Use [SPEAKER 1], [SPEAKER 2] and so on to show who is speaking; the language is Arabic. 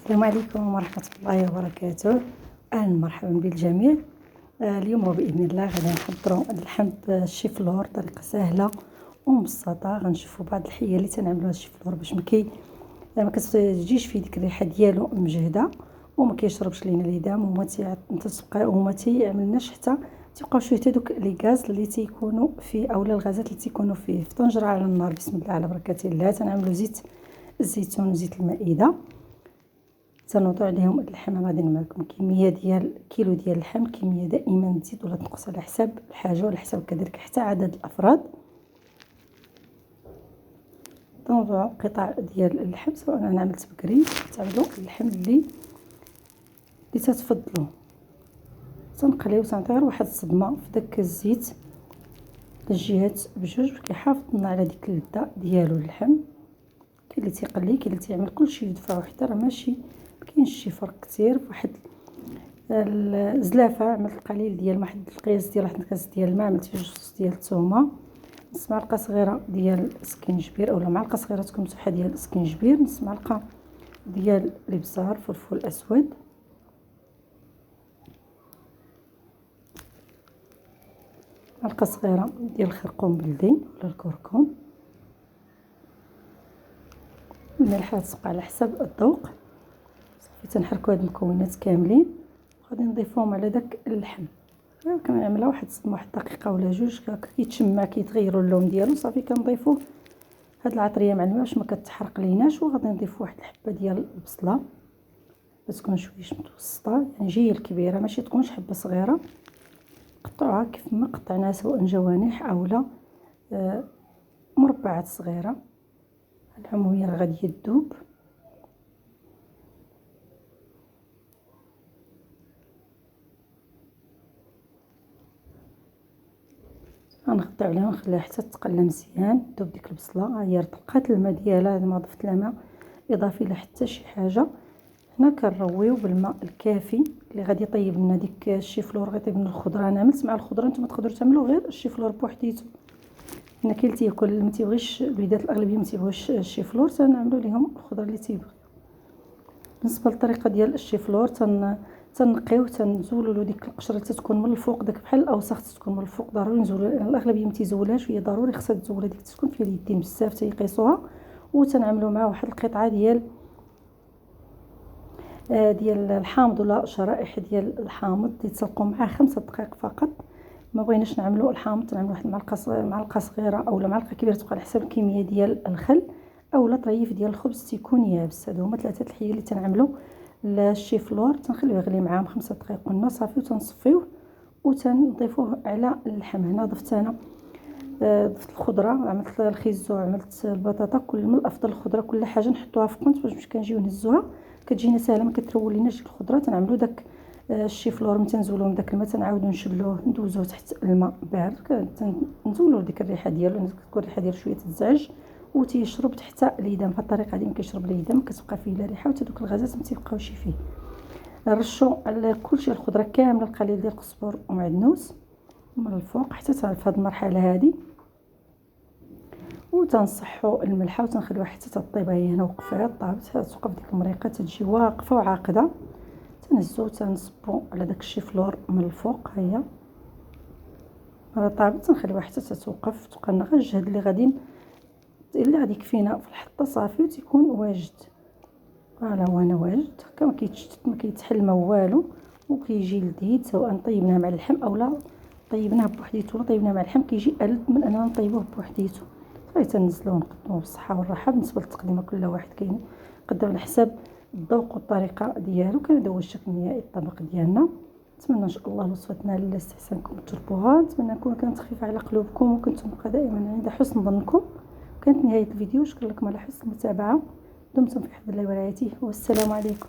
[SPEAKER 1] السلام عليكم ورحمة الله وبركاته. أهلا مرحبا بالجميع. اليوم وبإذن الله غادي نحضروا اللحم بالشيفلور بطريقة سهلة ومبسطة. غنشوفوا بعض الحيل اللي تنعملوا هذا الشيفلور باش ما كتجيش فيه ديك الريحة ديالو مجهدة وما كيشربش لينا الهدام وما تيعملناش حتى تيبقاو شويه حتى دوك لي غاز اللي تيكونوا فيه اولا الغازات اللي تيكونوا فيه. في طنجره على النار بسم الله على بركه الله تنعملوا زيت الزيتون وزيت المائده، تنوضوا عليهم اللحم. غادي معكم كميه ديال كيلو ديال اللحم. الكميه دائما تزيد ولا تنقص على حساب الحاجه وعلى حساب كذلك حتى عدد الافراد. تنوضوا قطع ديال اللحم، سواء انا عملت بكري تعملوا اللحم اللي تتفضلوا. تنقليو تنعطيو واحد الصدمه في داك الزيت الجهات بجوج، كيحافظنا على ديك اللذه ديالو اللحم. كاين اللي تيقلي، كاين اللي تيعمل كلشي دفعه وحده، راه ماشي مكاينش شي فرق كثير. واحد الزلافه عملت قليل ديال واحد القياس ديال واحد الكاس ديال الماء، عملت فيه جوج ديال الثومه، نص معلقه صغيره ديال السكينجبير اولا معلقه صغيره تكون مسحه ديال السكينجبير، نص معلقه ديال الابزار فلفل اسود، معلقه صغيره ديال الخرقوم بلدي ولا الكركم، الملح تبقى على حسب الذوق. صافي تنحركوا هاد المكونات كاملين وغادي نضيفوهم على داك اللحم. كنعملها واحد واحد دقيقه ولا جوج، كيتشمع كيتغيروا اللون ديالو. صافي كنضيفوا هاد العطريه مع الماء باش ما كتحرق ليناش، وغادي نضيفوا واحد الحبه ديال البصله باش تكون شويه متوسطه، يعني جيل كبيره ماشي تكونش حبه صغيره. قطعوها كيف ما قطعناها سواء جوانح اولا مربعات صغيره. العموميه راه غادي تذوب. غنغطيو عليها ونخليها حتى تقلى مزيان تذوب ديك البصله. ها هي رطقات الماء ديالها، ما ضفت لها ماء اضافي لا حتى شي حاجه. هنا كنرويو بالماء الكافي اللي غادي يطيب لنا ديك الشيفلور، غيطيب لنا الخضره. انا عملت مع الخضره، نتوما تقدروا تعملوا غير الشيفلور بوحديتو. هنا كاين اللي تياكل ما تيبغيش، الوليدات الاغلبيه ما تيبغيوش الشيفلور، تنعملوا لهم الخضره اللي تيبغيو. بالنسبه للطريقه ديال الشيفلور تنقيوه، تنزولوا له ديك القشره اللي تكون من الفوق، داك بحال الاوساخ تكون من الفوق ضروري نزولوا. الاغلبيه ما تيزولهاش وهي ضروري خصها تزول، هذيك تكون فيها اليدين بزاف تيقيسوها. وتنعملوا معها واحد القطعه ديال الحامض ولا شرائح ديال الحامض، تيتسلقوا معاه 5 دقائق فقط. ما بغيناش نعملوا الحامض تنعملوا واحد معلقه صغيره اولا معلقه كبيره، تبقى على حسب الكميه ديال الخل اولا طريف ديال الخبز تيكون يابس. هادو هما 3 الحيل اللي تنعملوا الشيفلور. تنخليوه يغلي معاهم 5 دقائق قلنا صافي، وتنصفيوه وتنضيفوه على اللحم. هنا ضفت انا ضفت الخضره، عملت الخيزو، عملت البطاطا. كل من الافضل الخضره كل حاجه نحطوها في كونت باش كنجيو نهزوها كتجينا ساهله، ما كتروليناش الخضره. تنعملوا داك الشيفلور ملي تنزولوه من داك الماء تنعاودو نشلوه ندوزوه تحت الماء بارد، نزولوا ديك الريحه ديالو، تكون الريحه ديالو شويه تزعج وتيشرب حتى الهدام. بهذه الطريقه هذه كيشرب الهدام، كتبقى فيه لا ريحه وحتى دوك الغازات ما تيبقاوش فيه. نرشوا على كلشي الخضره كامله القليل ديال القزبر ومعدنوس من الفوق حتى في هذه المرحله هذه، وتنصحوا الملحه وتنخليوها حتى تطيب. هي هنا وقفات طابت، توقف ديك المريقه تجي واقفه وعاقده. تنهزو تنصبوا على داك الشيفلور من الفوق. هي راه طابت، تنخليوها حتى تتوقف، تبقى لنا غير الجهد اللي غادي يكفينا في الحطه صافي وتيكون واجد. فوالا هو انا واجد هكا، ما كيتشتت ما كيتحل ما والو، وكيجي لذيذ سواء طيبناه مع اللحم اولا طيبناه بوحديتو. ولا طيبناه مع اللحم كيجي ألذ من اننا نطيبوه بوحديتو. صافي تنزلوه ونقدموه بالصحه والراحه. بالنسبه للتقديمه كل واحد كيقدم على حساب الذوق والطريقه ديالو. كنبداو هو الشكل النهائي الطبق ديالنا. نتمنى ان شاء الله الوصفات نال استحسانكم تجربوها. نتمنى نكون كانت خفيفه على قلوبكم وكنتم دائما عند حسن ظنكم. كانت نهايه الفيديو. شكرا لكم على حسن المتابعه. دمتم في حفظ الله ورعايته، والسلام عليكم.